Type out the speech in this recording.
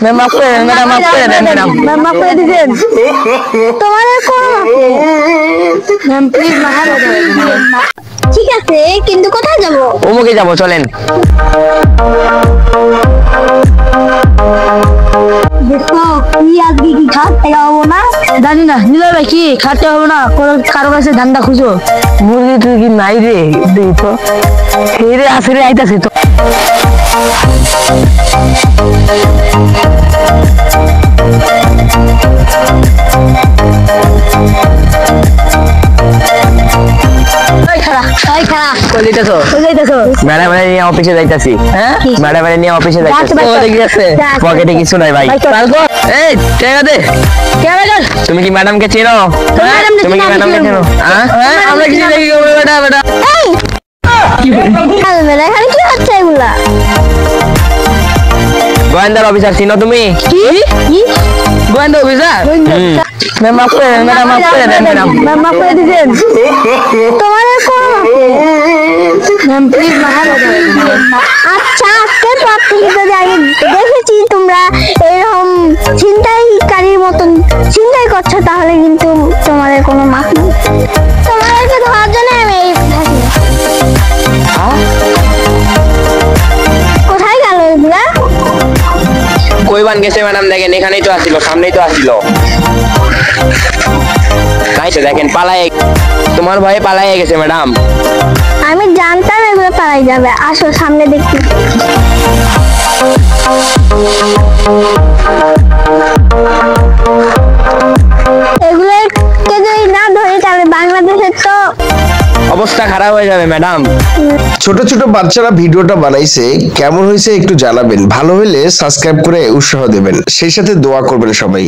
Ma'am মাফ করে দেন madam, মাফ করে দেন ম্যাডাম, ম্যাম মাফ করে দিবেন। তোমার কোন ম্যাম প্লিজ মাফ করে দেন। ঠিক আছে, কিন্তু কোথায় যাব? অমুকে যাবো, চলেন। দেখো কি আজকে কি খাটতে যাবো না? জানি না নিলে ভাই কি খাটতে হবে না, কারো কাছে ধান্দা খুঁজো। মুরগি টুরগি নাই রে, দেখো এই রে আছে রে, আইতাছে তো। ম্যাডাম নিয়ে অফিসে যাইতাছি। হ্যাঁ ম্যাডাম নিয়ে অফিসে যাইতাছি। পকেটে কিছু নাই ভাই। এই টাকা দে। তুমি কি ম্যাডামকে চেনো? তুমি কি ম্যাডামকে চেনো? আমরা কি দেখি বেটা বেটা। কি হচ্ছে এগুলা? গোয়েন্দার অফিসার চিনো তুমি? গোয়েন্দা অফিসার? ম্যাম মাফ করে দেন ম্যাডাম, মাফ করে দেন ম্যাডাম, ম্যাম মাফ করে দিবেন। তোমার কোন ম্যাম প্লিজ মাফ করে দেন। আচ্ছা আজকে পর থেকে যদি আগে দেখেছি তোমরা এরকম ছিনতাইকারীর মতন ছিনতাই করছো, তাহলে কিন্তু তোমাদের কোনো মাফ নেই। তোমাদেরকে ধরার জন্য আমি এই থাকি। কোথায় গেল এগুলা? কইবান গেছে ম্যাডাম, দেখেন এখানেই তো আসিল, সামনেই তো আসিল। দেখেন পালাই, তোমার ভয়ে পালাই গেছে ম্যাডাম। আমি জানতাম এগুলো পালাই যাবে। আসো সামনে দেখি। এগুলোকে যদি না ধরি তাহলে বাংলাদেশের তো অবস্থা খারাপ হয়ে যাবে ম্যাডাম। ছোট ছোট বাচ্চারা ভিডিওটা বানাইছে, কেমন হয়েছে একটু জানাবেন। ভালো হলে সাবস্ক্রাইব করে উৎসাহ দেবেন, সেই সাথে দোয়া করবেন সবাই।